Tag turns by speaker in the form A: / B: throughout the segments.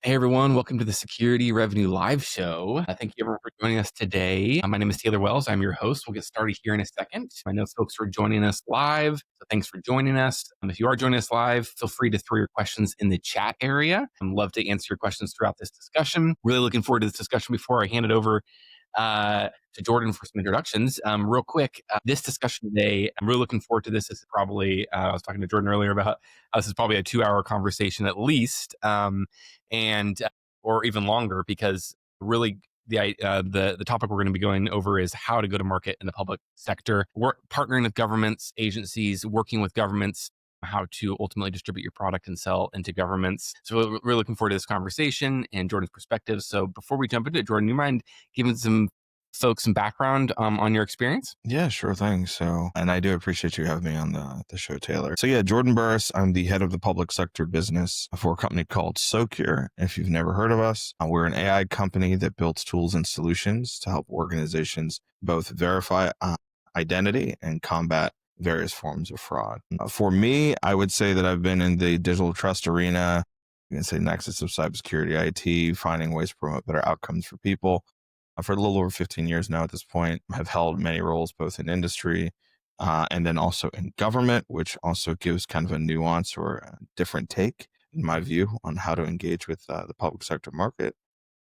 A: Hey everyone, welcome to the Security Revenue Live Show. Thank you everyone for joining us today. My name is Taylor Wells. I'm your host. We'll get started here in a second. I know folks are joining us live, so thanks for joining us. If you are joining us live, feel free to throw your questions in the chat area. I'd love to answer your questions throughout this discussion. Really looking forward to this discussion. Before I hand it over to Jordan for some introductions. Real quick, this discussion today, I'm really looking forward to this. This is probably, I was talking to Jordan earlier about this is probably a 2-hour conversation at least, and or even longer, because really the topic we're going to be going over is how to go to market in the public sector. We're partnering with governments, agencies, working with governments, how to ultimately distribute your product and sell into governments. So we're looking forward to this conversation and Jordan's perspective. So before we jump into it, Jordan, you mind giving some folks some background on your experience?
B: Yeah, sure thing. And I do appreciate you having me on the show, Taylor. So yeah, Jordan Burris. I'm the head of the public sector business for a company called Socure. If you've never heard of us, we're an AI company that builds tools and solutions to help organizations both verify identity and combat various forms of fraud. For me, I would say that I've been in the digital trust arena. You can say nexus of cybersecurity, IT, finding ways to promote better outcomes for people for a little over 15 years now at this point. Have held many roles both in industry and then also in government, which also gives kind of a nuance or a different take, in my view, on how to engage with the public sector market.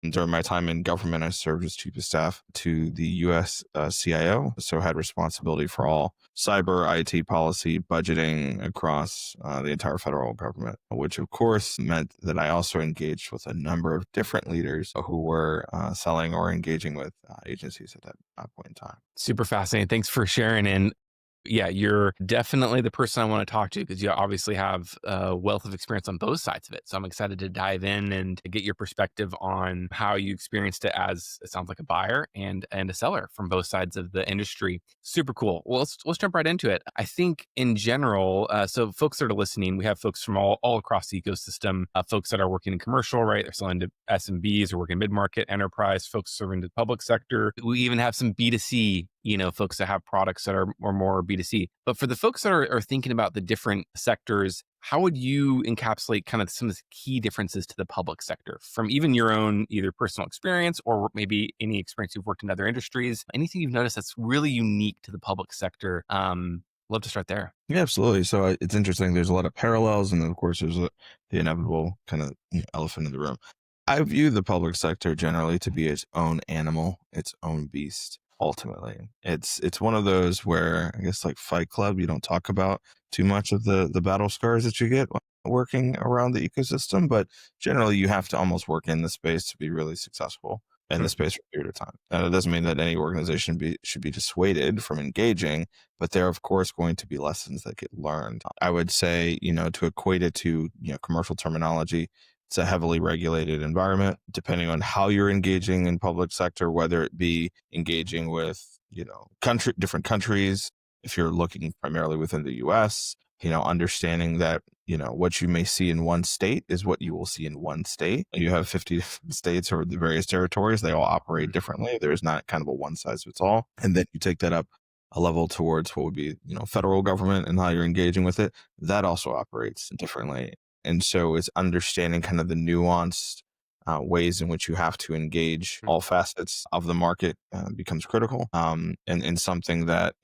B: And during my time in government, I served as chief of staff to the US CIO, so had responsibility for all cyber IT policy budgeting across the entire federal government, which of course meant that I also engaged with a number of different leaders who were selling or engaging with agencies at that point in time.
A: Super fascinating. Thanks for sharing. And yeah, you're definitely the person I want to talk to, because you obviously have a wealth of experience on both sides of it. So I'm excited to dive in and to get your perspective on how you experienced it as, it sounds like, a buyer and a seller from both sides of the industry. Super cool. Well, let's jump right into it. I think in general, so folks that are listening, we have folks from all across the ecosystem, folks that are working in commercial, right? They're selling to SMBs or working mid-market enterprise, folks serving the public sector. We even have some B2C, folks that have products that are more B2C. But for the folks that are thinking about the different sectors, how would you encapsulate kind of some of the key differences to the public sector from even your own either personal experience or maybe any experience you've worked in other industries? Anything you've noticed that's really unique to the public sector? Love to start there.
B: Yeah, absolutely. So it's interesting. There's a lot of parallels, and then of course there's the inevitable kind of elephant in the room. I view the public sector generally to be its own animal, its own beast. Ultimately, it's one of those where, I guess, like Fight Club, you don't talk about too much of the battle scars that you get working around the ecosystem, but generally you have to almost work in the space to be really successful in the space for a period of time. And it doesn't mean that any organization should be dissuaded from engaging, but there are of course going to be lessons that get learned. I would say, to equate it to commercial terminology, it's a heavily regulated environment. Depending on how you're engaging in public sector, whether it be engaging with, different countries, if you're looking primarily within the US, understanding that, what you may see in one state is what you will see in one state. You have 50 different states or the various territories. They all operate differently. There's not kind of a one size fits all. And then you take that up a level towards what would be, federal government and how you're engaging with it. That also operates differently. And so it's understanding kind of the nuanced ways in which you have to engage all facets of the market becomes critical. And something that,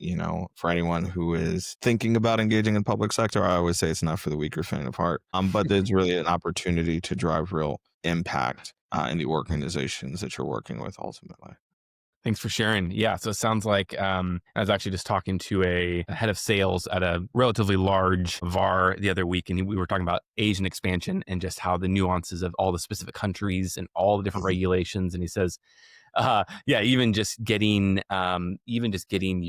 B: for anyone who is thinking about engaging in public sector, I always say it's not for the weak or faint of heart, but there's really an opportunity to drive real impact in the organizations that you're working with ultimately.
A: Thanks for sharing. Yeah, so it sounds like I was actually just talking to a head of sales at a relatively large VAR the other week, and we were talking about Asian expansion and just how the nuances of all the specific countries and all the different regulations. And he says, yeah, even just getting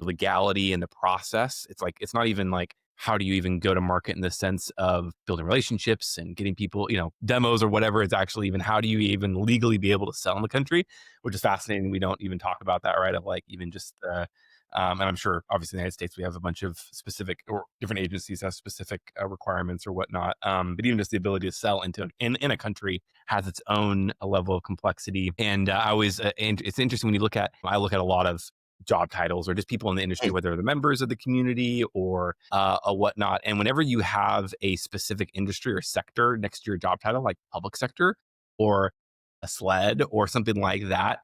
A: legality in the process. It's like, it's not even like, how do you even go to market in the sense of building relationships and getting people, demos or whatever. It's actually even, how do you even legally be able to sell in the country, which is fascinating. We don't even talk about that, right? Of like, even just and I'm sure obviously in the United States, we have a bunch of specific, or different agencies have specific requirements or whatnot. But even just the ability to sell in a country has its own level of complexity. And and it's interesting when I look at a lot of job titles or just people in the industry, whether they're the members of the community or a whatnot. And whenever you have a specific industry or sector next to your job title, like public sector, or a sled or something like that,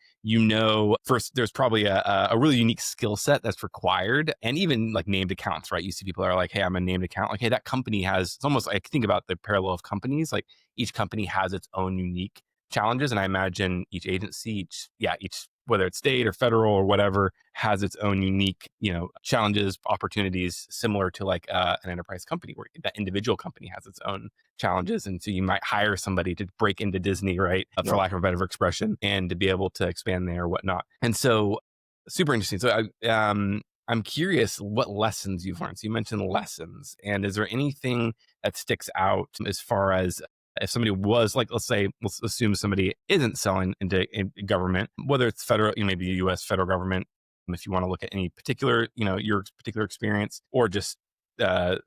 A: first there's probably a really unique skill set that's required. And even like named accounts, right? You see people are like, hey, I'm a named account. Like, hey, that company has, it's almost like, think about the parallel of companies. Like each company has its own unique challenges. And I imagine each agency, each whether it's state or federal or whatever, has its own unique, challenges, opportunities, similar to like an enterprise company where that individual company has its own challenges. And so you might hire somebody to break into Disney, right? For
B: Yep.
A: lack of a better expression, and to be able to expand there or whatnot. And so super interesting. So I'm curious what lessons you've learned. So you mentioned lessons. And is there anything that sticks out as far as if somebody was like, let's assume somebody isn't selling into government, whether it's federal, maybe the US federal government, if you want to look at any particular, your particular experience, or just the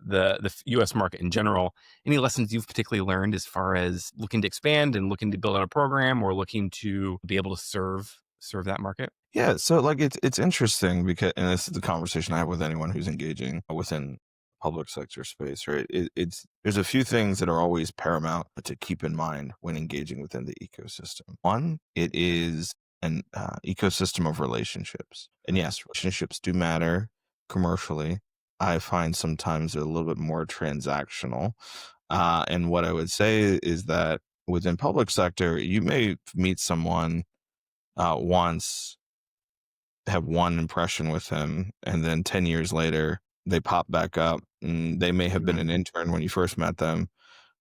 A: US market in general, any lessons you've particularly learned as far as looking to expand and looking to build out a program or looking to be able to serve that market?
B: Yeah, so like it's interesting because, and this is the conversation I have with anyone who's engaging within public sector space, right? It's there's a few things that are always paramount to keep in mind when engaging within the ecosystem. One, it is an ecosystem of relationships, and yes, relationships do matter commercially. I find sometimes they're a little bit more transactional, and what I would say is that within public sector, you may meet someone once, have one impression with him, and then 10 years later they pop back up, and they may have been
A: Mhm.
B: an intern when you first met them,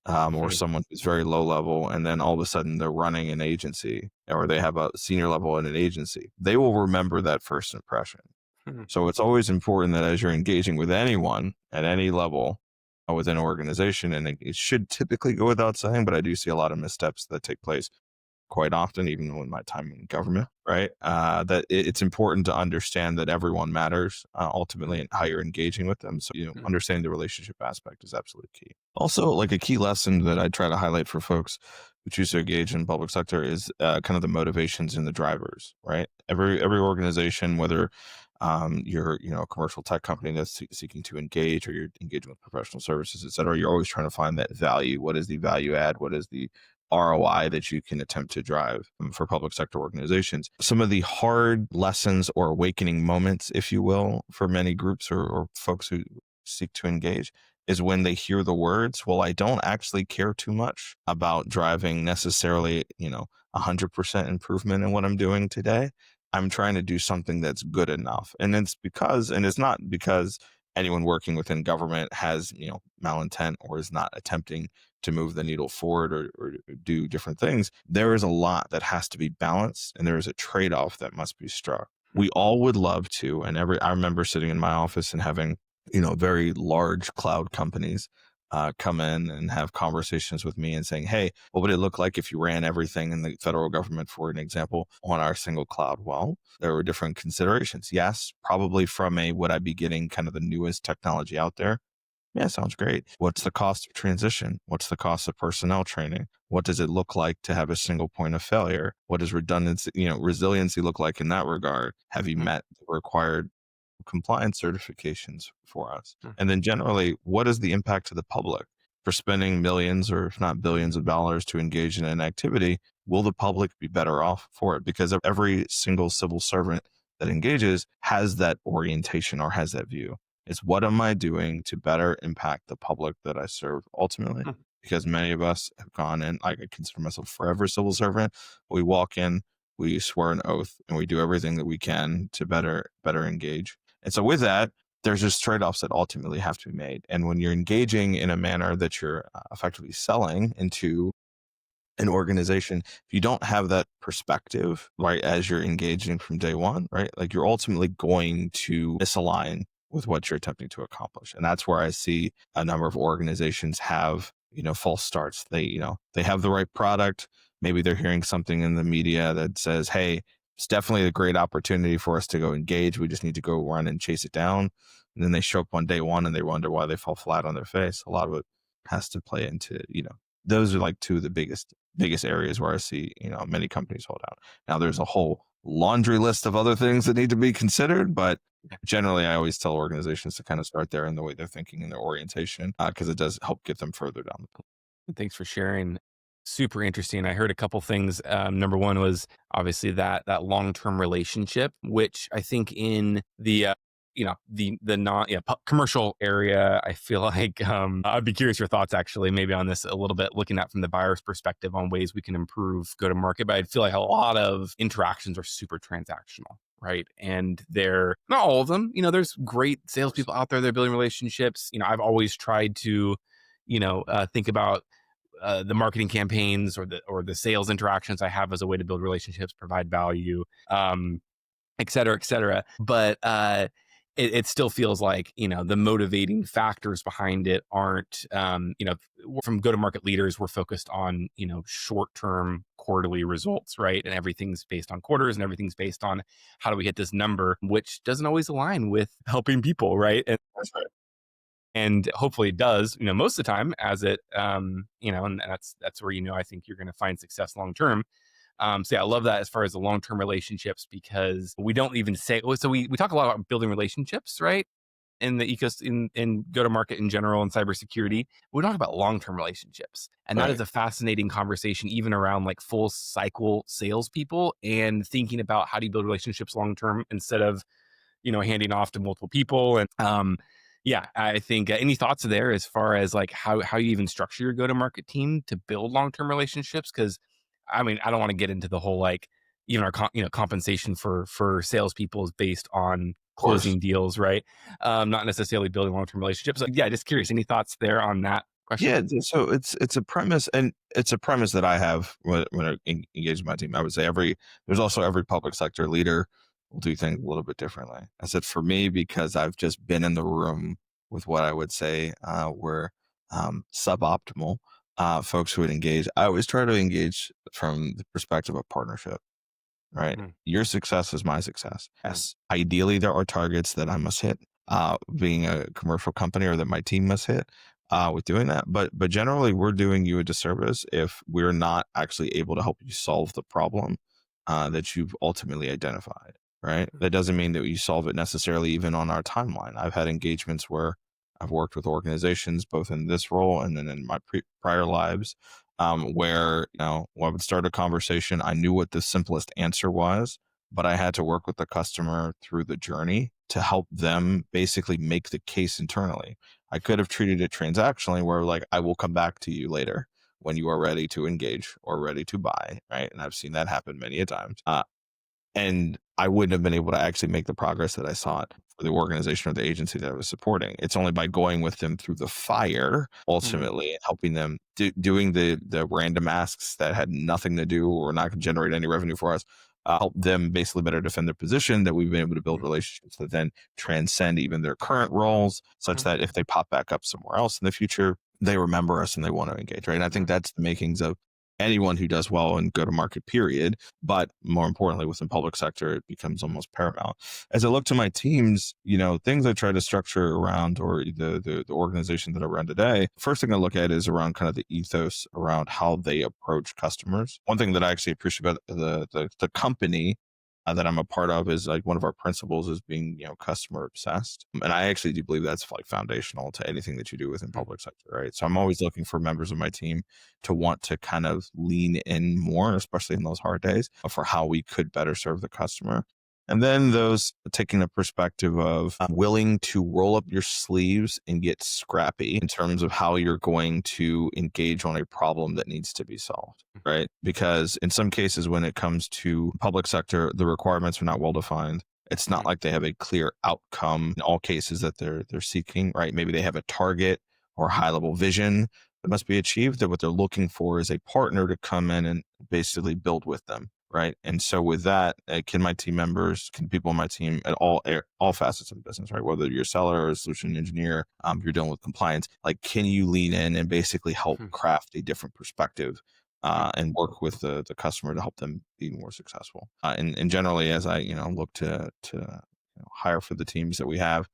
B: or someone who's very low level, and then all of a sudden they're running an agency or they have a senior level in an agency. They will remember that first impression.
A: Mhm.
B: So it's always important that as you're engaging with anyone at any level within an organization, and it should typically go without saying, but I do see a lot of missteps that take place quite often, even in my time in government, right? That it's important to understand that everyone matters ultimately and how you're engaging with them. So,
A: Mhm.
B: understanding the relationship aspect is absolutely key. Also, like a key lesson that I try to highlight for folks who choose to engage in public sector is kind of the motivations and the drivers, right? Every organization, whether you're a commercial tech company that's seeking to engage, or you're engaging with professional services, et cetera, you're always trying to find that value. What is the value add? What is the ROI that you can attempt to drive for public sector organizations? Some of the hard lessons or awakening moments, if you will, for many groups or folks who seek to engage is when they hear the words, well, I don't actually care too much about driving necessarily, 100% improvement in what I'm doing today. I'm trying to do something that's good enough. And it's not because anyone working within government has, malintent or is not attempting to move the needle forward or do different things. There is a lot that has to be balanced, and there is a trade off that must be struck. We all would love to, and I remember sitting in my office and having, very large cloud companies come in and have conversations with me and saying, hey, what would it look like if you ran everything in the federal government, for an example, on our single cloud? Well, there were different considerations. Yes, probably from a would I be getting kind of the newest technology out there? Yeah, sounds great. What's the cost of transition? What's the cost of personnel training? What does it look like to have a single point of failure? What does redundancy, resiliency look like in that regard? Have you met the required compliance certifications for us? And then generally, what is the impact to the public for spending millions or if not billions of dollars to engage in an activity? Will the public be better off for it? Because every single civil servant that engages has that orientation or has that view. It's what am I doing to better impact the public that I serve ultimately? Because many of us have gone in, I consider myself forever civil servant. We walk in, we swear an oath, and we do everything that we can to better engage. And so with that, there's just trade-offs that ultimately have to be made. And when you're engaging in a manner that you're effectively selling into an organization, if you don't have that perspective, right, as you're engaging from day one, right, like you're ultimately going to misalign with what you're attempting to accomplish. And that's where I see a number of organizations have, false starts. They have the right product. Maybe they're hearing something in the media that says, hey, it's definitely a great opportunity for us to go engage. We just need to go run and chase it down. And then they show up on day one and they wonder why they fall flat on their face. A lot of it has to play into, those are like two of the biggest areas where I see, many companies hold out. Now there's a whole laundry list of other things that need to be considered, but generally I always tell organizations to kind of start there in the way they're thinking and their orientation, because it does help get them further down the path.
A: Thanks for sharing. Super interesting. I heard a couple things. Number one was obviously that long term relationship, which I think in the the non commercial area, I feel like I'd be curious your thoughts actually maybe on this a little bit, looking at from the buyer's perspective on ways we can improve go to market. But I feel like a lot of interactions are super transactional. Right. And they're not all of them. There's great salespeople out there that are building relationships. I've always tried to, think about the marketing campaigns or the sales interactions I have as a way to build relationships, provide value, et cetera, et cetera. But it still feels like the motivating factors behind it aren't from go to market leaders. We're focused on short term quarterly results, right? And everything's based on quarters and everything's based on how do we hit this number, which doesn't always align with helping people, right? And hopefully it does most of the time as it and that's where I think you're going to find success long term. So yeah, I love that as far as the long term relationships, because we don't even say so we talk a lot about building relationships, right, in the in go to market in general and cybersecurity. We talk about long term relationships, and that
B: Right.
A: is a fascinating conversation even around like full cycle salespeople and thinking about how do you build relationships long term instead of handing off to multiple people. And yeah, I think any thoughts there as far as like how you even structure your go to market team to build long term relationships? Because I mean, I don't want to get into the whole like even our compensation for salespeople is based on
B: Of course.
A: closing deals, right? Not necessarily building long term relationships. So, yeah, just curious. Any thoughts there on that question?
B: Yeah, so it's a premise, and it's a premise that I have when I engage with my team. I would say there's also every public sector leader will do things a little bit differently. I said for me, because I've just been in the room with what I would say were suboptimal folks who would engage. I always try to engage from the perspective of partnership. Right,
A: Mm,
B: your success is my success.
A: mm,
B: Yes, ideally there are targets that I must hit, being a commercial company, or that my team must hit with doing that. But generally, we're doing you a disservice if we're not actually able to help you solve the problem that you've ultimately identified. Right,
A: mm,
B: that doesn't mean that you solve it necessarily even on our timeline. I've had engagements where I've worked with organizations both in this role and then in my prior lives, where I would start a conversation. I knew what the simplest answer was, but I had to work with the customer through the journey to help them basically make the case internally. I could have treated it transactionally, where like I will come back to you later when you are ready to engage or ready to buy, right? And I've seen that happen many a times. And I wouldn't have been able to actually make the progress that I sought for the organization or the agency that I was supporting. It's only by going with them through the fire,
A: mm,
B: ultimately, and helping them doing the random asks that had nothing to do or not going to generate any revenue for us. Help them basically better defend their position, that we've been able to build
A: mm,
B: relationships that then transcend even their current roles, such
A: mm,
B: that if they pop back up somewhere else in the future, they remember us and they want to engage, right? And I think
A: mm,
B: that's the makings of anyone who does well in go to market, period. But more importantly, within public sector, it becomes
A: mm,
B: almost paramount. As I look to my teams, things I try to structure around, or the organization that I run today, first thing I look at is around kind of the ethos around how they approach customers. One thing that I actually appreciate about the company that I'm a part of is like one of our principles is being, customer obsessed. And I actually do believe that's like foundational to anything that you do within
A: mm,
B: public sector, right? So I'm always looking for members of my team to want to kind of lean in more, especially in those hard days, for how we could better serve the customer. And then those taking a perspective of willing to roll up your sleeves and get scrappy in terms of how you're going to engage on a problem that needs to be solved.
A: mm,
B: Right. Because in some cases, when it comes to public sector, the requirements are not well defined. It's not
A: mm,
B: like they have a clear outcome in all cases that they're seeking, right? Maybe they have a target or high level vision that must be achieved, that what they're looking for is a partner to come in and basically build with them, right? And so with that, can my team members, can people on my team at all facets of the business, right? Whether you're a seller or a solution engineer, you're dealing with compliance, like can you lean in and basically help
A: mm,
B: craft a different perspective
A: mm,
B: and work with the customer to help them be more successful? And generally, as I look to hire for the teams that we have,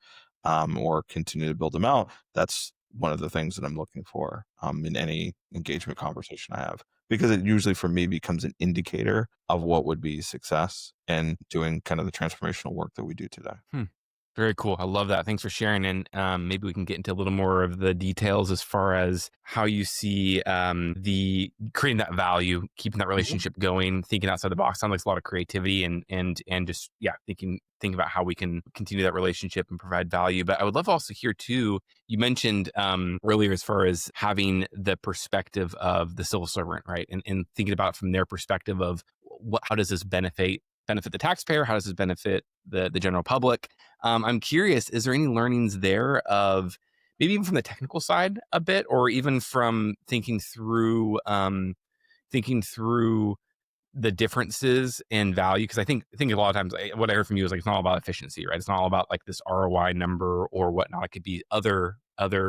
B: or continue to build them out, that's one of the things that I'm looking for in any engagement conversation I have, because it usually for me becomes an indicator of what would be success in doing kind of the transformational work that we do today.
A: hmm. Very cool. I love that. Thanks for sharing. And maybe we can get into a little more of the details as far as how you see the creating that value, keeping that
B: Mhm.
A: relationship going, thinking outside the box. Sounds like a lot of creativity and just think about how we can continue that relationship and provide value. But I would love also hear too. You mentioned earlier as far as having the perspective of the civil servant, right, and thinking about it from their perspective of how does this benefit the taxpayer? How does this benefit the general public? I'm curious, is there any learnings there of maybe even from the technical side a bit, or even from thinking through the differences in value? Because I think a lot of times what I heard from you is like it's not all about efficiency, right? It's not all about like this ROI number or whatnot. It could be other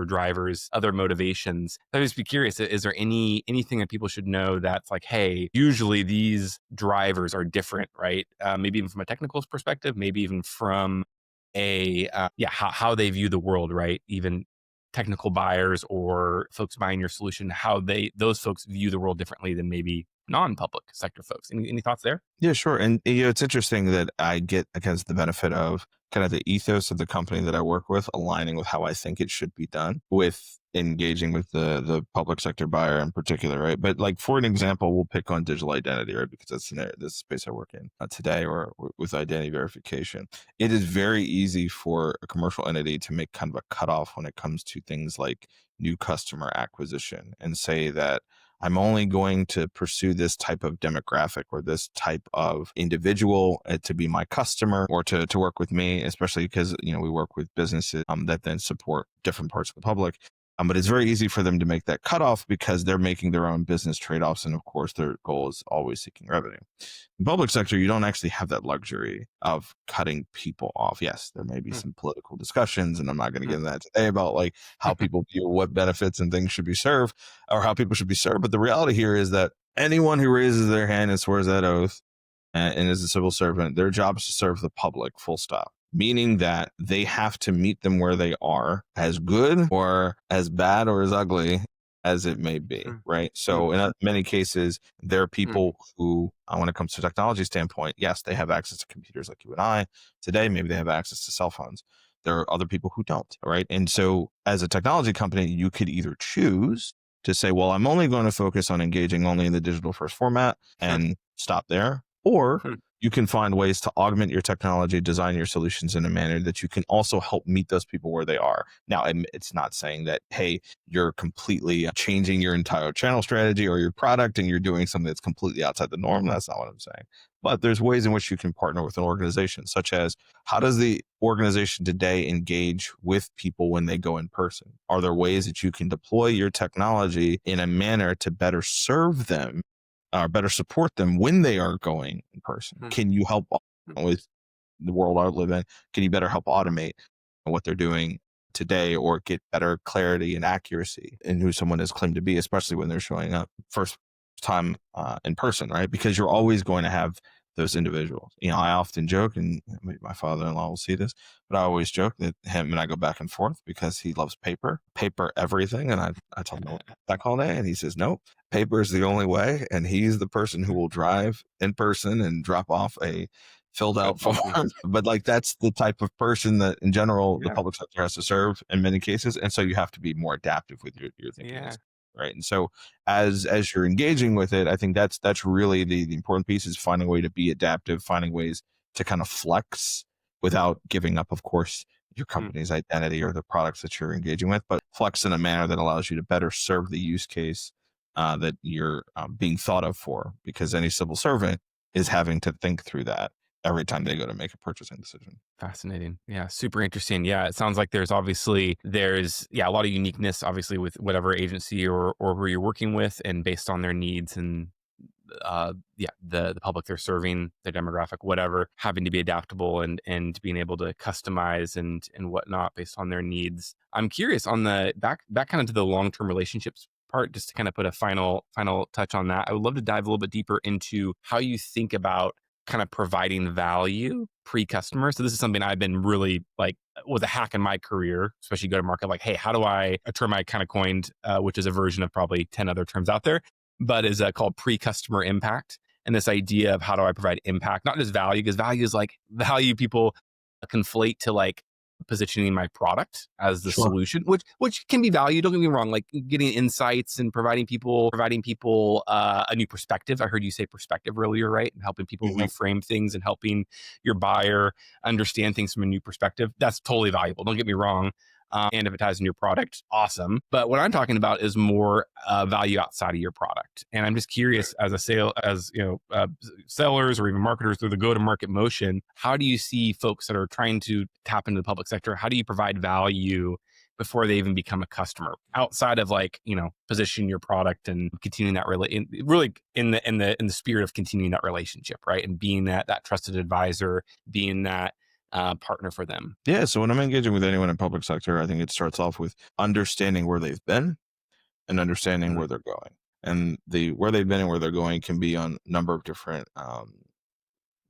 A: drivers, other motivations. I'd just be curious: is there anything that people should know that's like, hey, usually these drivers are different, right? Maybe even from a technical perspective, maybe even from how they view the world, right? Even technical buyers or folks buying your solution, how those folks view the world differently than maybe non-public sector folks. Any thoughts there?
B: Yeah, sure. And it's interesting that I get against the benefit of kind of the ethos of the company that I work with aligning with how I think it should be done with engaging with the public sector buyer in particular, right? But like for an example, we'll pick on digital identity, right? Because that's this space I work in today, or with identity verification. It is very easy for a commercial entity to make kind of a cutoff when it comes to things like new customer acquisition and say that I'm only going to pursue this type of demographic or this type of individual to be my customer or to work with me, especially because, we work with businesses that then support different parts of the public. But it's very easy for them to make that cutoff because they're making their own business trade-offs. And of course, their goal is always seeking revenue. In public sector, you don't actually have that luxury of cutting people off. Yes, there may be
A: Hmm.
B: some political discussions, and I'm not going to get
A: Hmm.
B: into that today about like how people view what benefits and things should be served or how people should be served. But the reality here is that anyone who raises their hand and swears that oath and is a civil servant, their job is to serve the public, full stop. Meaning that they have to meet them where they are, as good or as bad or as ugly as it may be,
A: Hmm.
B: right?
A: Hmm.
B: So in many cases, there are
A: Hmm.
B: people who, when it comes to technology standpoint, yes, they have access to computers like you and I. Today, maybe they have access to cell phones. There are other people who don't, right? And so as a technology company, you could either choose to say, well, I'm only going to focus on engaging only in the digital first format
A: Hmm.
B: and stop there. Or
A: Hmm.
B: you can find ways to augment your technology, design your solutions in a manner that you can also help meet those people where they are. Now, it's not saying that, hey, you're completely changing your entire channel strategy or your product and you're doing something that's completely outside the norm. That's not what I'm saying. But there's ways in which you can partner with an organization, such as how does the organization today engage with people when they go in person? Are there ways that you can deploy your technology in a manner to better serve them or better support them when they are going in person?
A: Hmm.
B: Can you help
A: Hmm.
B: with the world I live in? Can you better help automate what they're doing today or get better clarity and accuracy in who someone is claimed to be, especially when they're showing up first time in person, right? Because you're always going to have those individuals. I often joke, and my father-in-law will see this, but I always joke that him and I go back and forth because he loves paper everything. And I told him that all day, and he says, no, paper is the only way. And he's the person who will drive in person and drop off a filled
A: That's
B: out
A: awesome.
B: form. But like that's the type of person that in general the
A: Yeah.
B: public sector has to serve in many cases. And so you have to be more adaptive with your thinking
A: Yeah.
B: right. And so as you're engaging with it, I think that's really the important piece is finding a way to be adaptive, finding ways to kind of flex without giving up, of course, your
A: Hmm.
B: company's identity or the products that you're engaging with, but flex in a manner that allows you to better serve the use case that you're being thought of for, because any civil servant is having to think through that every time they go to make a purchasing decision.
A: Fascinating. Yeah, super interesting. Yeah, it sounds like there's a lot of uniqueness obviously with whatever agency or who you're working with and based on their needs and the public they're serving, their demographic, whatever, having to be adaptable and being able to customize and whatnot based on their needs. I'm curious on the back kind of to the long-term relationships part, just to kind of put a final touch on that. I would love to dive a little bit deeper into how you think about kind of providing value pre-customer. So this is something I've been really like was a hack in my career, especially go to market. Like, hey, how do a term I kind of coined, which is a version of probably 10 other terms out there, but is called pre-customer impact. And this idea of how do I provide impact, not just value, because value is like value people conflate to like positioning my product as the
B: Sure.
A: solution, which can be valued. Don't get me wrong, like getting insights and providing people a new perspective. I heard you say perspective earlier, right? And helping people
B: Mhm.
A: reframe things and helping your buyer understand things from a new perspective. That's totally valuable. Don't get me wrong. And if it ties in your product, awesome. But what I'm talking about is more value outside of your product. And I'm just curious, as a sellers or even marketers through the go-to-market motion, how do you see folks that are trying to tap into the public sector? How do you provide value before they even become a customer, outside of like positioning your product and continuing that really in the spirit of continuing that relationship, right? And being that trusted advisor, being that partner for them.
B: Yeah. So when I'm engaging with anyone in public sector, I think it starts off with understanding where they've been and understanding
A: Mm,
B: where they're going. And the where they've been and where they're going can be on a number of different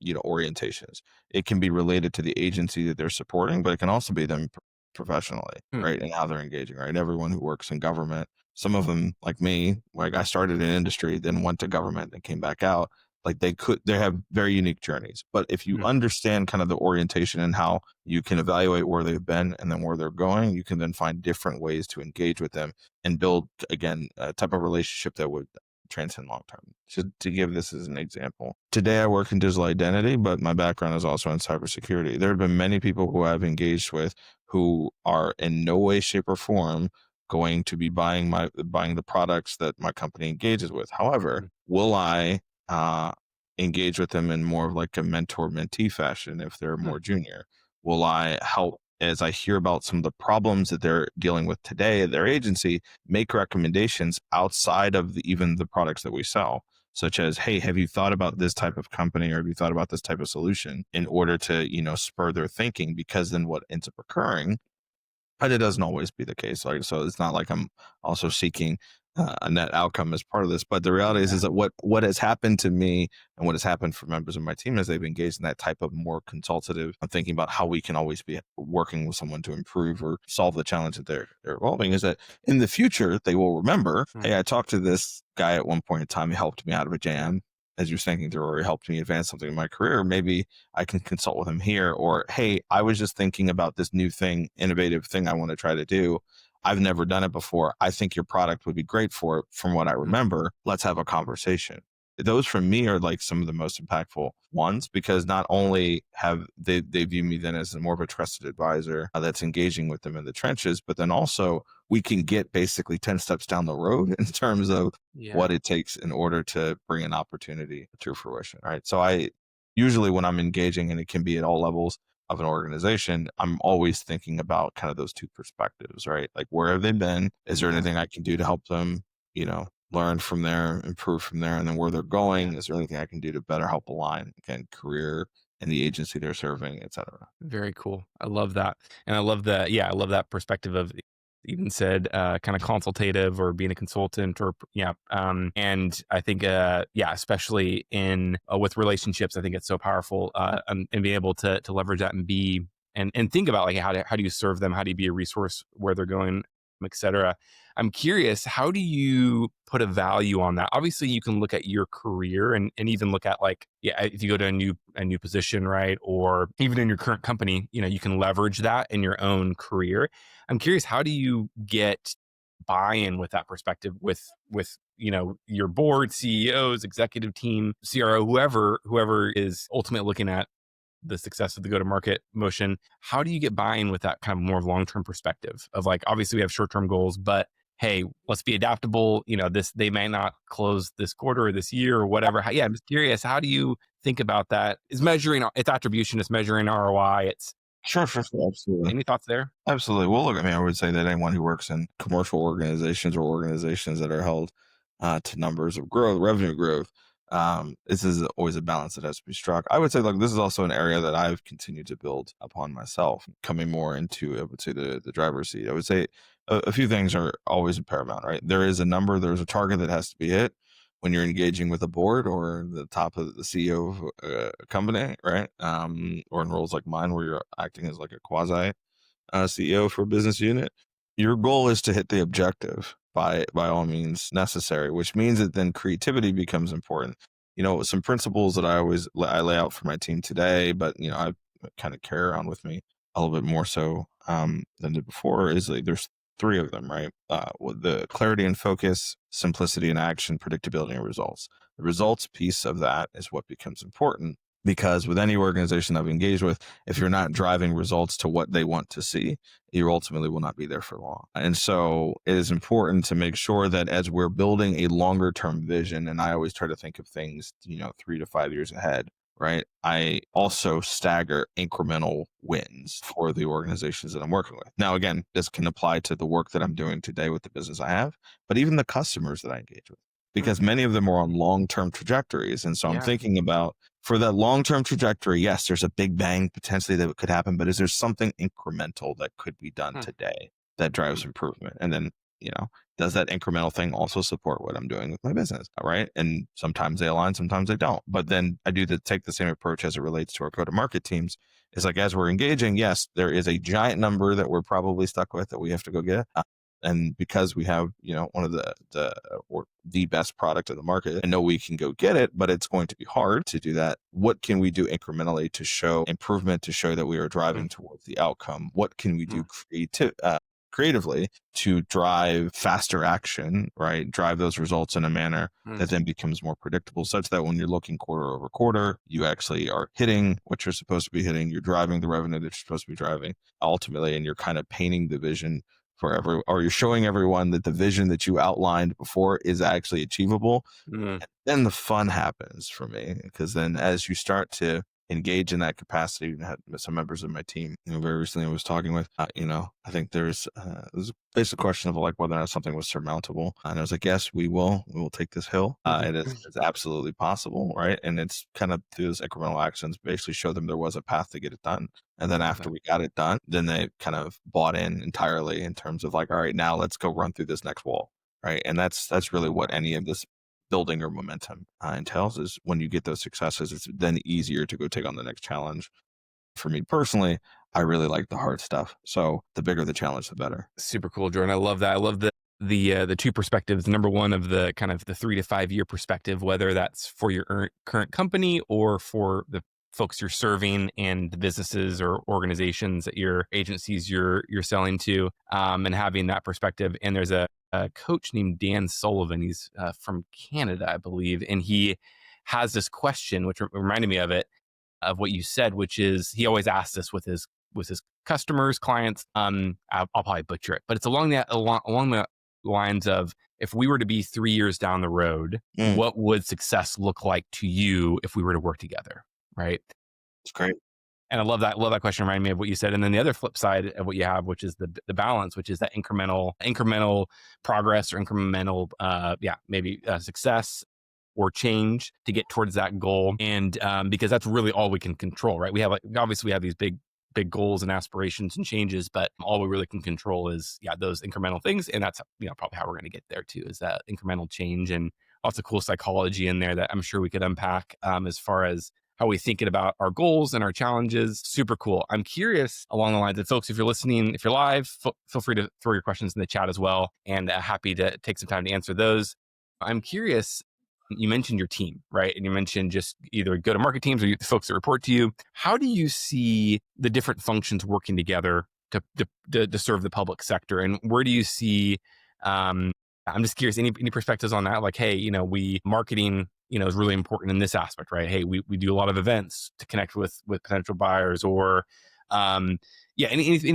B: orientations. It can be related to the agency that they're supporting, but it can also be them professionally,
A: mm,
B: right? And how they're engaging, right? Everyone who works in government, some of them like me, like I started in industry, then went to government and came back out. Like they have very unique journeys. But if you
A: mm,
B: understand kind of the orientation and how you can evaluate where they've been and then where they're going, you can then find different ways to engage with them and build again a type of relationship that would transcend long term. To give this as an example, today I work in digital identity, but my background is also in cybersecurity. There have been many people who I've engaged with who are in no way, shape, or form going to be buying the products that my company engages with. However,
A: mm,
B: will I uh, engage with them in more of like a mentor mentee fashion if they're
A: mm,
B: more junior? Will I help as I hear about some of the problems that they're dealing with today at their agency, make recommendations outside of even the products that we sell, such as, hey, have you thought about this type of company or have you thought about this type of solution in order to, spur their thinking? Because then what ends up occurring, but it doesn't always be the case. Like, so it's not like I'm also seeking a net outcome as part of this. But the reality is
A: yeah.
B: that what has happened to me and what has happened for members of my team as they've engaged in that type of more consultative, I'm thinking about how we can always be working with someone to improve or solve the challenge that they're evolving, is that in the future they will remember,
A: Mm,
B: hey, I talked to this guy at one point in time. He helped me out of a jam. As you're thinking through, or he helped me advance something in my career. Maybe I can consult with him here. Or, hey, I was just thinking about this new thing, innovative thing I want to try to do. I've never done it before. I think your product would be great for it from what I
A: mm,
B: remember. Let's have a conversation. Those for me are like some of the most impactful ones, because not only have they view me then as more of a trusted advisor that's engaging with them in the trenches, but then also we can get basically 10 steps down the road in terms of what
A: yeah.
B: it takes in order to bring an opportunity to fruition. Right. So I usually, when I'm engaging, and it can be at all levels of an organization, I'm always thinking about kind of those two perspectives, right? Like, where have they been? Is there
A: Yeah.
B: anything I can do to help them, learn from there, improve from there? And then where they're
A: Yeah.
B: going, is there anything I can do to better help align, again, career and the agency they're serving, et cetera?
A: Very cool. I love that. And I love that. Yeah, I love that perspective of even said kind of consultative or being a consultant or yeah. And I think yeah, especially in with relationships, I think it's so powerful and being able to leverage that and be and think about like how do you serve them? How do you be a resource where they're going, etc. I'm curious, how do you put a value on that? Obviously, you can look at your career and even look at like, yeah, if you go to a new position, right? Or even in your current company, you can leverage that in your own career. I'm curious, how do you get buy-in with that perspective with your board, CEOs, executive team, CRO, whoever is ultimately looking at the success of the go-to-market motion? How do you get buy-in with that kind of more long-term perspective of like, obviously we have short-term goals, but hey, let's be adaptable. This they may not close this quarter or this year or whatever. Yeah, I'm just curious. How do you think about that? Is measuring its attribution, it's measuring ROI. It's
B: Sure, sure, sure, absolutely.
A: any thoughts there?
B: Absolutely. Well, look, I mean, I would say that anyone who works in commercial organizations or organizations that are held to numbers of growth, revenue growth, this is always a balance that has to be struck. I would say, look, this is also an area that I've continued to build upon myself, coming more into, I would say, the driver's seat. I would say a few things are always paramount, right? There is a number, there's a target that has to be hit when you're engaging with a board or the top of the CEO of a company, right? Or in roles like mine where you're acting as like a quasi CEO for a business unit, your goal is to hit the objective by all means necessary, which means that then creativity becomes important. Some principles that I lay out for my team today, but I kind of carry around with me a little bit more so than did before is like there's three of them, right? With the clarity and focus, simplicity and action, predictability and results. The results piece of that is what becomes important because with any organization I've engaged with, if you're not driving results to what they want to see, you ultimately will not be there for long. And so it is important to make sure that as we're building a longer term vision, and I always try to think of things, 3 to 5 years ahead, right? I also stagger incremental wins for the organizations that I'm working with. Now, again, this can apply to the work that I'm doing today with the business I have, but even the customers that I engage with,
A: Hmm.
B: because many of them are on long-term trajectories. And so I'm
A: Yeah.
B: thinking about for that long-term trajectory, yes, there's a big bang potentially that could happen, but is there something incremental that could be done
A: Hmm.
B: today that drives improvement? And then, you know, does that incremental thing also support what I'm doing with my business? All right. And sometimes they align, sometimes they don't. But then I do take the same approach as it relates to our go-to-market teams. It's like as we're engaging, yes, there is a giant number that we're probably stuck with that we have to go get. And because we have, one of or the best product in the market, I know we can go get it, but it's going to be hard to do that. What can we do incrementally to show improvement, to show that we are
A: Hmm.
B: driving towards the outcome? What can we
A: Hmm.
B: do creatively to drive faster action, right? Drive those results in a manner
A: Hmm.
B: that then becomes more predictable, such that when you're looking quarter over quarter, you actually are hitting what you're supposed to be hitting. You're driving the revenue that you're supposed to be driving ultimately, and you're kind of painting the vision or you're showing everyone that the vision that you outlined before is actually achievable.
A: Hmm.
B: Then the fun happens for me because then as you start to engage in that capacity, and had some members of my team, very recently I was talking with, I think there's a basic question of like whether or not something was surmountable. And I was like, yes, we will take this hill. It's absolutely possible. Right. And it's kind of through those incremental actions, basically show them there was a path to get it done. And then
A: Love
B: after
A: that.
B: we got it done, then they kind of bought in entirely in terms of like, all right, now let's go run through this next wall. Right. And that's really
A: Love
B: what
A: that.
B: any of this building or momentum entails is when you get those successes, it's then easier to go take on the next challenge. For me personally, I really like the hard stuff. So the bigger the challenge, the better.
A: Super cool, Jordan. I love that. I love the two perspectives. Number one of the kind of the 3 to 5 year perspective, whether that's for your current company or for the folks you're serving and the businesses or organizations that your agencies you're selling to, and having that perspective. And there's a coach named Dan Sullivan. He's from Canada, I believe, and he has this question, which reminded me of what you said, which is he always asks this with his customers, clients. I'll probably butcher it, but it's along the lines of if we were to be 3 years down the road,
B: Mm,
A: what would success look like to you if we were to work together, right?
B: it's great.
A: And I love that question. Reminded me of what you said. And then the other flip side of what you have, which is the balance, which is that incremental progress or incremental, maybe success or change to get towards that goal. And because that's really all we can control, right? We have obviously we have these big goals and aspirations and changes, but all we really can control is those incremental things. And that's probably how we're going to get there too, is that incremental change and lots of cool psychology in there that I'm sure we could unpack as far as how we thinking about our goals and our challenges. Super cool. I'm curious along the lines of folks, if you're listening, if you're live, feel free to throw your questions in the chat as well, and happy to take some time to answer those. I'm curious. You mentioned your team, right? And you mentioned just either go to market teams or the folks that report to you. How do you see the different functions working together to serve the public sector? And where do you see, I'm just curious, any perspectives on that? Like, hey, we marketing, is really important in this aspect, right? Hey, we do a lot of events to connect with potential buyers or, any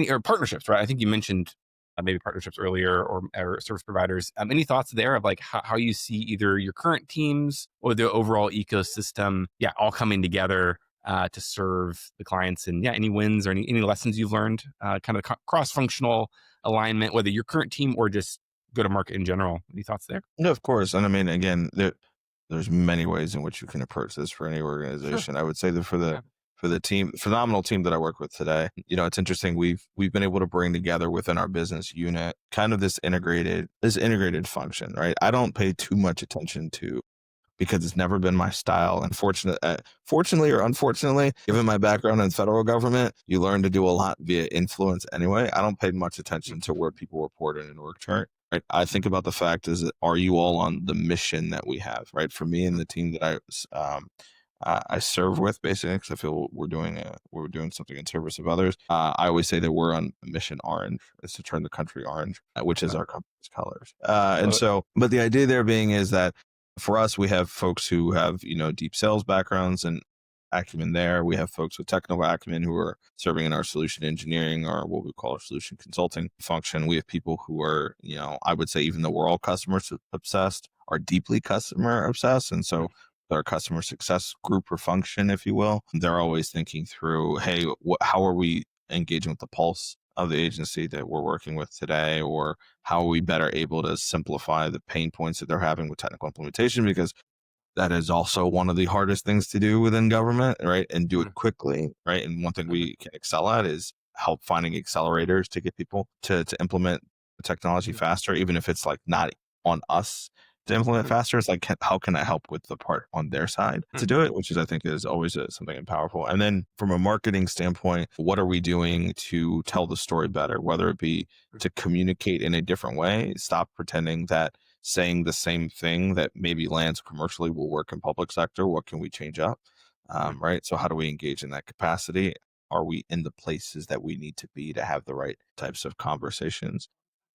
A: or partnerships, right? I think you mentioned maybe partnerships earlier or service providers. Any thoughts there of like how you see either your current teams or the overall ecosystem, all coming together to serve the clients and any wins or any lessons you've learned, kind of cross-functional alignment, whether your current team or just go to market in general. Any thoughts there?
B: No, of course. And I mean, again, there's many ways in which you can approach this for any
A: Sure.
B: organization. I would say that
A: Yeah.
B: for the team, phenomenal team that I work with today, it's interesting. We've been able to bring together within our business unit kind of this integrated function, right? I don't pay too much attention to because it's never been my style. And fortunately or unfortunately, given my background in federal government, you learn to do a lot via influence anyway. I don't pay much attention to where people report in an org chart. Right. I think about the fact is that are you all on the mission that we have, right? For me and the team that I serve with, basically, because I feel we're doing something in service of others. I always say that we're on mission orange, is to turn the country orange, which is
A: Okay.
B: our company's colors. And
A: Love it.
B: so, but the idea there being is that for us, we have folks who have deep sales backgrounds and acumen there. We have folks with technical acumen who are serving in our solution engineering or what we call our solution consulting function. We have people who are, I would say, even though we're all customer obsessed, are deeply customer obsessed. And
A: Mm,
B: so our customer success group or function, if you will, they're always thinking through, hey, how are we engaging with the pulse of the agency that we're working with today? Or how are we better able to simplify the pain points that they're having with technical implementation? Because that is also one of the hardest things to do within government, right? And do it
A: mm,
B: quickly, right? And one thing
A: mhm,
B: we can excel at is help finding accelerators to get people to implement technology
A: mhm,
B: faster, even if it's like not on us to implement
A: mhm,
B: faster. It's like, how can I help with the part on their side to
A: mm,
B: do it, which is, I think, is always something powerful. And then from a marketing standpoint, what are we doing to tell the story better, whether it be
A: mm,
B: to communicate in a different way, stop pretending that saying the same thing that maybe lands commercially will work in public sector. What can we change up?
A: mm,
B: Right. So how do we engage in that capacity? Are we in the places that we need to be to have the right types of conversations?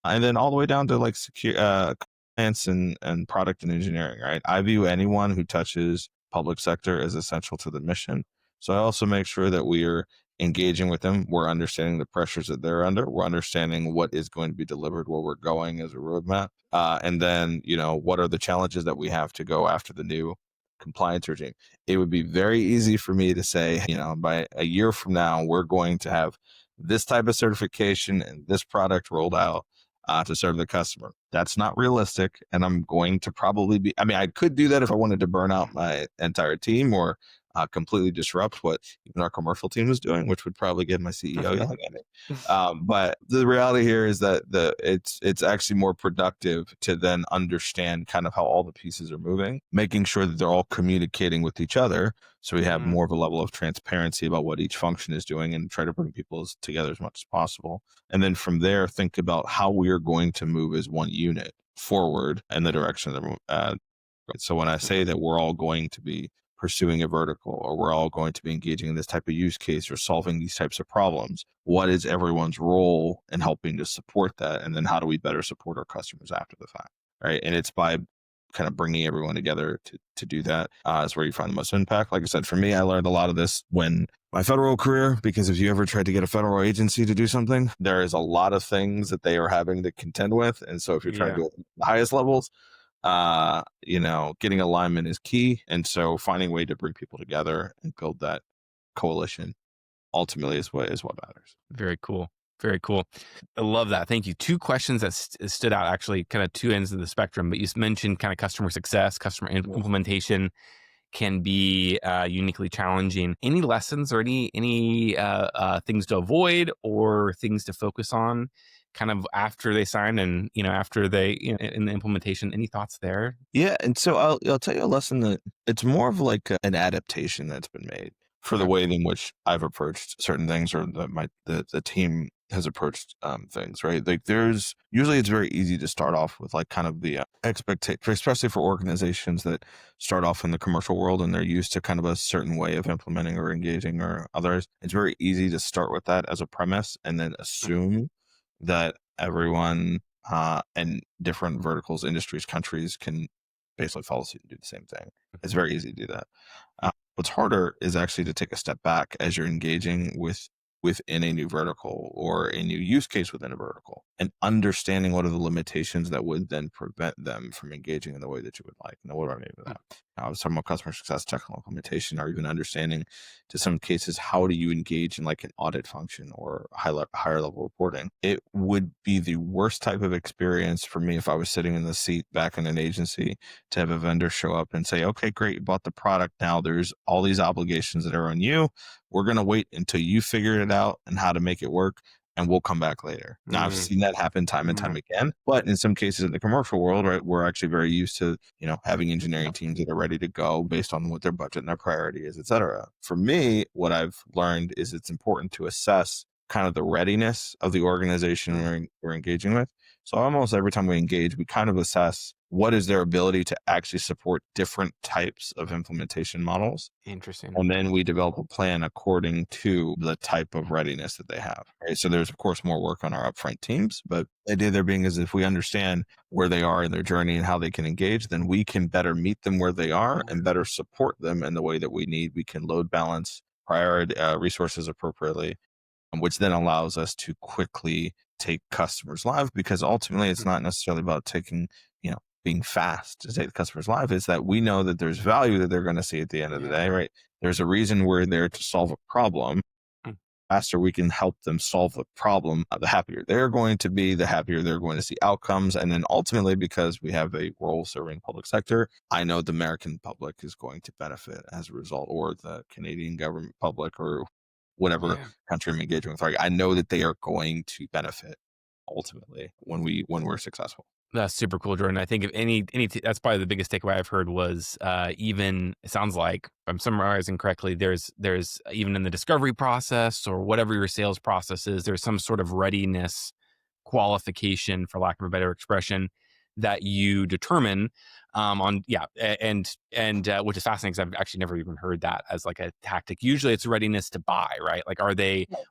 B: And then all the way down to like secure compliance and product and engineering, right? I view anyone who touches public sector as essential to the mission. So I also make sure that we are engaging with them. We're understanding the pressures that they're under. We're understanding what is going to be delivered, where we're going as a roadmap. And then, what are the challenges that we have to go after the new compliance regime? It would be very easy for me to say, by a year from now, we're going to have this type of certification and this product rolled out to serve the customer. That's not realistic. And I'm going to probably I mean, I could do that if I wanted to burn out my entire team or completely disrupt what even our commercial team is doing, which would probably get my CEO yelling at me. But the reality here is that it's actually more productive to then understand kind of how all the pieces are moving, making sure that they're all communicating with each other. So we have
A: mm,
B: more of a level of transparency about what each function is doing and try to bring people together as much as possible. And then from there, think about how we are going to move as one unit forward in the direction of the so when I say
A: mhm,
B: that we're all going to be pursuing a vertical or we're all going to be engaging in this type of use case or solving these types of problems, what is everyone's role in helping to support that? And then how do we better support our customers after the fact? Right. And it's by kind of bringing everyone together to do that is where you find the most impact. Like I said, for me, I learned a lot of this when my federal career, because if you ever tried to get a federal agency to do something, there is a lot of things that they are having to contend with. And so if you're trying to
A: yeah.
B: do it at the highest levels, getting alignment is key. And so finding a way to bring people together and build that coalition ultimately is what matters.
A: Very cool. Very cool. I love that. Thank you. Two questions that stood out, actually, kind of two ends of the spectrum, but you mentioned kind of customer success, customer implementation can be uniquely challenging. Any lessons or any things to avoid or things to focus on kind of after they sign and, after they, in the implementation? Any thoughts there?
B: Yeah, and so I'll tell you a lesson that it's more of like an adaptation that's been made for the
A: Okay.
B: way in which I've approached certain things or that the team has approached things, right? Like there's usually it's very easy to start off with like kind of the expectation, especially for organizations that start off in the commercial world and they're used to kind of a certain way of implementing or engaging or others. It's very easy to start with that as a premise and then
A: Mhm,
B: assume that everyone and different verticals, industries, countries can basically follow suit and do the same thing. It's
A: mhm,
B: very easy to do that. What's harder is actually to take a step back as you're engaging within a new vertical or a new use case within a vertical and understanding what are the limitations that would then prevent them from engaging in the way that you would like. Now, what do I mean by
A: mm,
B: that? I was talking about customer success, technical implementation, or even understanding to some cases, how do you engage in like an audit function or higher level reporting? It would be the worst type of experience for me if I was sitting in the seat back in an agency to have a vendor show up and say, okay, great, you bought the product. Now there's all these obligations that are on you. We're going to wait until you figure it out and how to make it work. And we'll come back later. Now I've
A: mm,
B: seen that happen time and time
A: mhm,
B: again, but in some cases in the commercial world, right, we're actually very used to, having
A: yeah,
B: engineering teams that are ready to go based on what their budget and their priority is, et cetera. For me, what I've learned is it's important to assess kind of the readiness of the organization
A: mm,
B: we're engaging with. So almost every time we engage, we kind of assess what is their ability to actually support different types of implementation models,
A: Interesting.
B: and then we develop a plan according to the type of readiness that they have. Right. So there's of course more work on our upfront teams, but the idea there being is if we understand where they are in their journey and how they can engage, then we can better meet them where they are and better support them in the way that we need. We can load balance priority resources appropriately, which then allows us to quickly take customers live, because ultimately it's
A: Mhm.
B: not necessarily about taking, being fast to take the customers live. Is that we know that there's value that they're going to see at the end of the
A: Yeah.
B: day, right? There's a reason we're there to solve a problem.
A: Mm.
B: Faster we can help them solve the problem, the happier they're going to be, the happier they're going to see outcomes. And then ultimately, because we have a role serving public sector, I know the American public is going to benefit as a result, or the Canadian government public, or whatever
A: Yeah.
B: country I'm engaging with. Like, I know that they are going to benefit ultimately when we're successful.
A: That's super cool, Jordan. I think if that's probably the biggest takeaway I've heard was, even it sounds like, if I'm summarizing correctly, there's even in the discovery process or whatever your sales process is, there's some sort of readiness qualification, for lack of a better expression, that you determine, on yeah, and which is fascinating because I've actually never even heard that as like a tactic. Usually, it's readiness to buy, right? Like,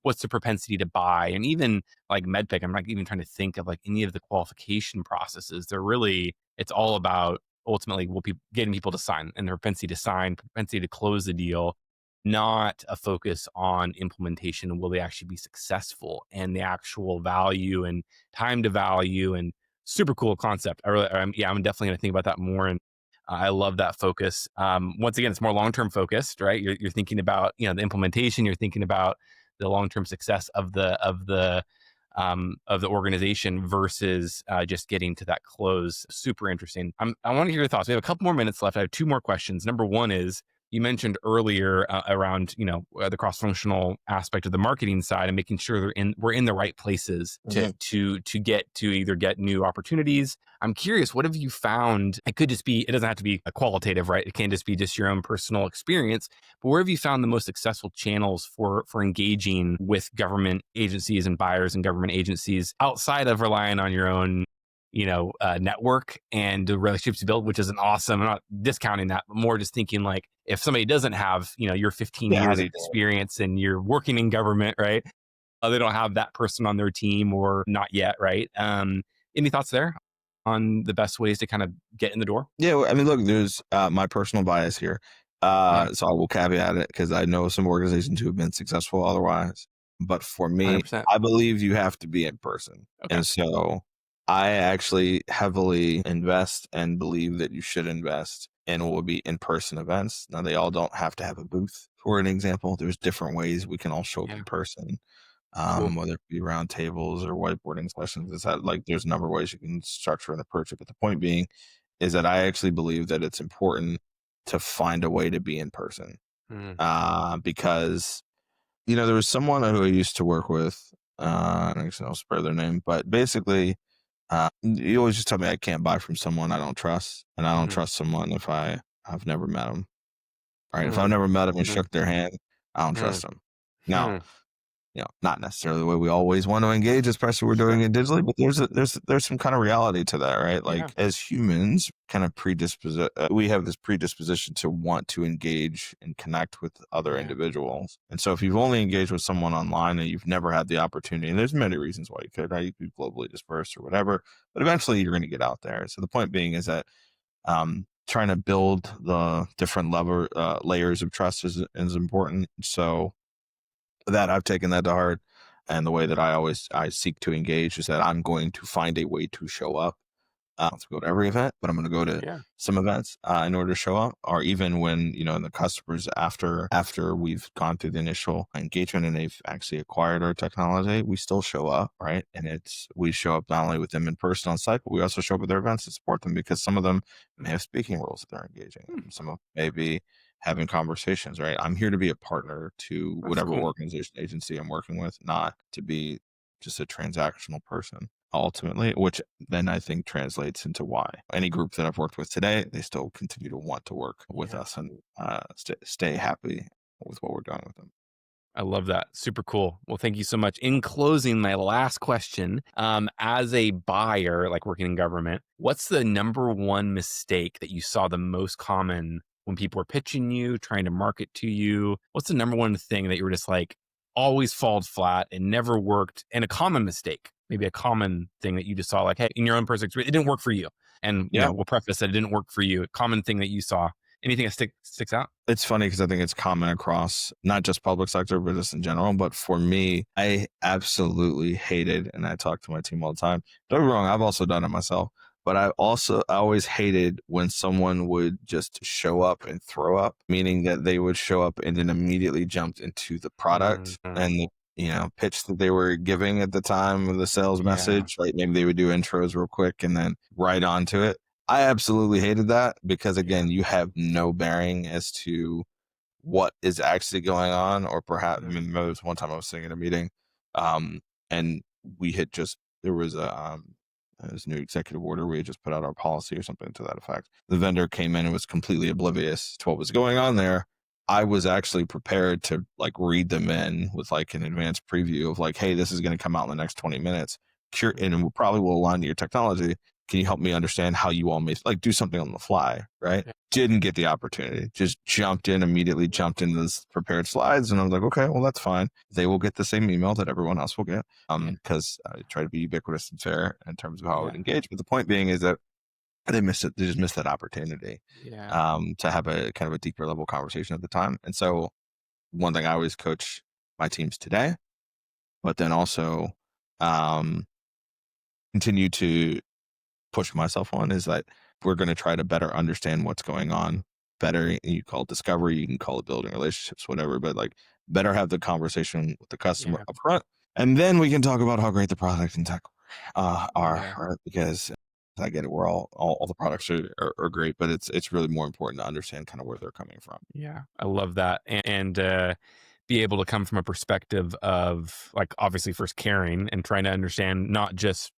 A: what's the propensity to buy, and even like medpic, I'm not even trying to think of like any of the qualification processes. It's all about ultimately getting people to sign and the propensity to sign, propensity to close the deal, not a focus on implementation and will they actually be successful and the actual value and time to value and super cool concept. I'm definitely going to think about that more. And I love that focus. Once again, it's more long-term focused, right? You're thinking about, the implementation, you're thinking about the long-term success of the organization versus just getting to that close. Super interesting. I want to hear your thoughts. We have a couple more minutes left. I have two more questions. Number one is, you mentioned earlier around the cross-functional aspect of the marketing side and making sure we're in the right places to
B: Mhm.
A: either get new opportunities. I'm curious, what have you found? It doesn't have to be a qualitative, right? It can just be just your own personal experience. But where have you found the most successful channels for engaging with government agencies and buyers and government agencies outside of relying on your own network and the relationships you build, which is an awesome. I'm not discounting that, but more just thinking like, if somebody doesn't have, your 15
B: Yeah, how
A: years
B: do
A: of
B: you do it?
A: experience and you're working in government, right? They don't have that person on their team or not yet, right? Any thoughts there on the best ways to kind of get in the door?
B: Yeah, well, I mean, look, there's my personal bias here.
A: Yeah,
B: So I will caveat it because I know some organizations who have been successful otherwise. But for me,
A: 100%.
B: I believe you have to be in person.
A: Okay.
B: And so I actually heavily invest and believe that you should invest in what would be in person events. Now, they all don't have to have a booth. For an example, there's different ways we can all show up
A: Yeah.
B: in person,
A: Cool.
B: whether it be round tables or whiteboarding sessions. Like there's a number of ways you can structure and approach it. But the point being is that I actually believe that it's important to find a way to be in person.
A: Mm,
B: Because there was someone who I used to work with. I guess I'll spare their name, but basically, you always just tell me I can't buy from someone I don't trust, and I don't
A: mhm,
B: trust someone if I've never met them. Right? If I've
A: mm,
B: never met them and
A: mm,
B: shook their hand, I don't
A: mm,
B: trust them. Now,
A: mm.
B: not necessarily the way we always want to engage, especially if we're doing
A: Sure.
B: it digitally, but there's some kind of reality to that, right?
A: Yeah.
B: Like as humans, kind of we have this predisposition to want to engage and connect with other
A: Yeah.
B: individuals. And so if you've only engaged with someone online and you've never had the opportunity, and there's many reasons why you could, right? You could be globally dispersed or whatever, but eventually you're going to get out there. So the point being is that trying to build the different layers of trust is important. So that I've taken that to heart. And the way that I seek to engage is that I'm going to find a way to show up. To go to every event, but I'm going to go to
A: Yeah.
B: some events in order to show up, or even when the customers after we've gone through the initial engagement and they've actually acquired our technology, we still show up, right? And we show up not only with them in person on site, but we also show up at their events to support them because some of them may have speaking roles that they're engaging
A: Hmm,
B: in. Some of them may be having conversations, right? I'm here to be a partner to
A: that's
B: whatever
A: cool.
B: organization agency I'm working with, not to be just a transactional person ultimately, which then I think translates into why any group that I've worked with today, they still continue to want to work with
A: Yeah.
B: us and stay happy with what we're doing with them.
A: I love that. Super cool. Well, thank you so much. In closing, my last question, as a buyer, like working in government, what's the number one mistake that you saw the most common when people were pitching you, trying to market to you? What's the number one thing that you were just like always falls flat and never worked? And a common mistake, maybe a common thing that you just saw, like, hey, in your own personal experience, it didn't work for you. And
B: Yeah.
A: we'll preface that it didn't work for you. A common thing that you saw. Anything that sticks out?
B: It's funny because I think it's common across not just public sector, but just in general. But for me, I absolutely hated, and I talk to my team all the time. Don't get me wrong, I've also done it myself. But I always hated when someone would just show up and throw up, meaning that they would show up and then immediately jumped into the product
A: Mhm.
B: and the pitch that they were giving at the time of the sales
A: Yeah.
B: message. Like maybe they would do intros real quick and then right onto it. I absolutely hated that because
A: Yeah.
B: again, you have no bearing as to what is actually going on, or perhaps I
A: Yeah.
B: mean there was one time I was sitting in a meeting, um, and we had just there was this new executive order. We had just put out our policy or something to that effect. The vendor came in and was completely oblivious to what was going on there. I was actually prepared to like read them in with like an advanced preview of like, hey, this is going to come out in the next 20 minutes. And it probably will align to your technology. Can you help me understand how you all may like do something on the fly, right?
A: Yeah.
B: Didn't get the opportunity. Just immediately jumped into this prepared slides. And I was like, okay, well, that's fine. They will get the same email that everyone else will get.
A: Yeah.
B: Because I try to be ubiquitous and fair in terms of how I would
A: Yeah.
B: engage. But the point being is that they missed it. They just missed that opportunity
A: Yeah.
B: to have a kind of a deeper level conversation at the time. And so one thing I always coach my teams today, but then also um, continue to push myself on is that we're going to try to better understand what's going on better. You call it discovery, you can call it building relationships, whatever, but like better have the conversation with the customer
A: Yeah.
B: up front. And then we can talk about how great the product and tech are,
A: Yeah.
B: right? Because I get it. We're all the products are great, but it's really more important to understand kind of where they're coming from.
A: Yeah. I love that. And be able to come from a perspective of like obviously first caring and trying to understand not just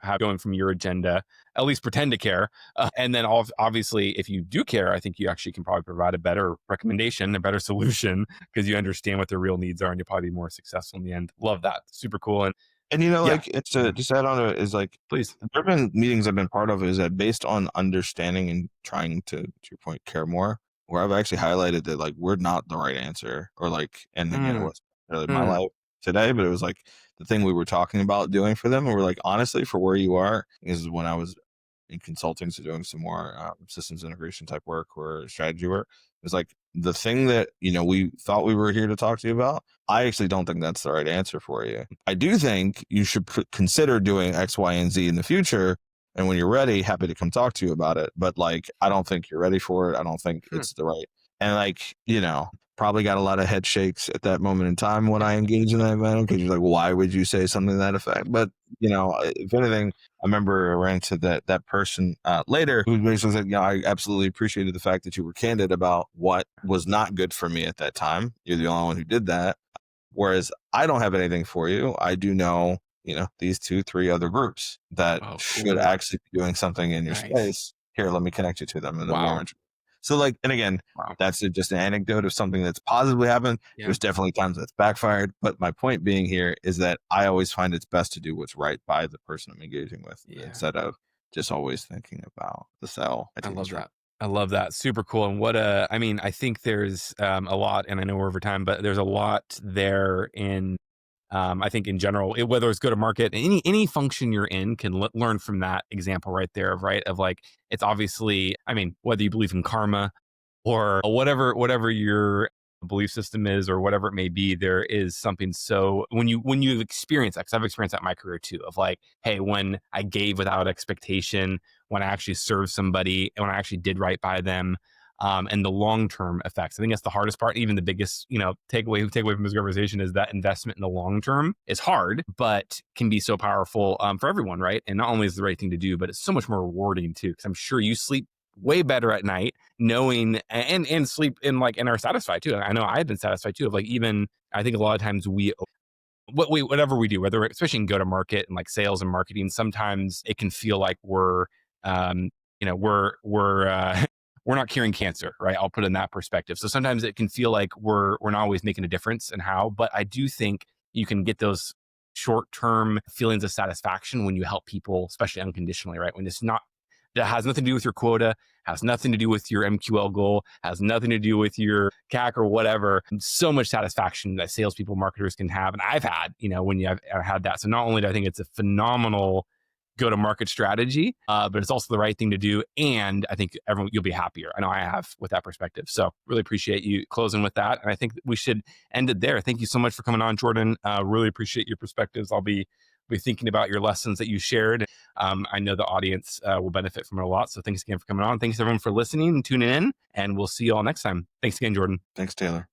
A: how going from your agenda, at least pretend to care, and then obviously if you do care, I think you actually can probably provide a better recommendation, a better solution because you understand what their real needs are and you'll probably be more successful in the end. Love that. Super cool. And
B: And
A: yeah.
B: like it's
A: Yeah.
B: just add on to it is like
A: Please.
B: there have been meetings I've been part of is that based on understanding and trying to your point, care more, where I've actually highlighted that like we're not the right answer or like, and again, it
A: Mm,
B: wasn't really my
A: mm,
B: life today, but it was like the thing we were talking about doing for them. And we're like, honestly, for where you are is when I was in consulting, so doing some more systems integration type work or strategy work. It was like the thing that we thought we were here to talk to you about. I actually don't think that's the right answer for you. I do think you should consider doing X, Y, and Z in the future. And when you're ready, happy to come talk to you about it. But like, I don't think you're ready for it. I don't think
A: mm.
B: it's the right. And like, probably got a lot of head shakes at that moment in time when I engage in that manner because you're like, why would you say something to that effect? But if anything, I remember I ran into that person later who basically said, I absolutely appreciated the fact that you were candid about what was not good for me at that time. You're the only one who did that. Whereas I don't have anything for you. I do know, these 2, 3 other groups that
A: Oh,
B: should
A: cool.
B: actually be doing something in your
A: Nice.
B: space. Here, let me connect you to them in the
A: Wow.
B: warm. So like, and again,
A: Wow.
B: that's just an anecdote of something that's positively happened.
A: Yeah.
B: There's definitely times that's backfired. But my point being here is that I always find it's best to do what's right by the person I'm engaging with
A: Yeah.
B: instead of just always thinking about the sell at
A: I
B: any
A: love
B: stretch.
A: that. I love that. Super cool. And what I mean, I think there's a lot, and I know we're over time, but there's a lot there in, I think in general, whether it's go to market, any function you're in can learn from that example right there of right of like, it's obviously, I mean, whether you believe in karma or whatever your belief system is or whatever it may be, there is something so when you experience that, because I've experienced that in my career too, of like, hey, when I gave without expectation, when I actually served somebody and when I actually did right by them, and the long-term effects. I think that's the hardest part. Even the biggest, takeaway from this conversation is that investment in the long term is hard, but can be so powerful for everyone, right? And not only is it the right thing to do, but it's so much more rewarding too. Because I'm sure you sleep way better at night knowing and sleep in like and are satisfied too. I know I've been satisfied too of like even I think a lot of times whatever we do, whether especially in go to market and like sales and marketing, sometimes it can feel like we're um we're we're not curing cancer, right? I'll put it in that perspective. So sometimes it can feel like we're not always making a difference in how, but I do think you can get those short term feelings of satisfaction when you help people, especially unconditionally, right? When it's not, that has nothing to do with your quota, has nothing to do with your MQL goal, has nothing to do with your CAC or whatever. So much satisfaction that salespeople, marketers can have. And I've had, when I've had that. So not only do I think it's a phenomenal go to market strategy, but it's also the right thing to do. And I think you'll be happier. I know I have with that perspective. So really appreciate you closing with that. And I think we should end it there. Thank you so much for coming on, Jordan. Really appreciate your perspectives. I'll be thinking about your lessons that you shared. I know the audience will benefit from it a lot. So thanks again for coming on. Thanks everyone for listening and tuning in. And we'll see you all next time. Thanks again, Jordan.
B: Thanks, Taylor.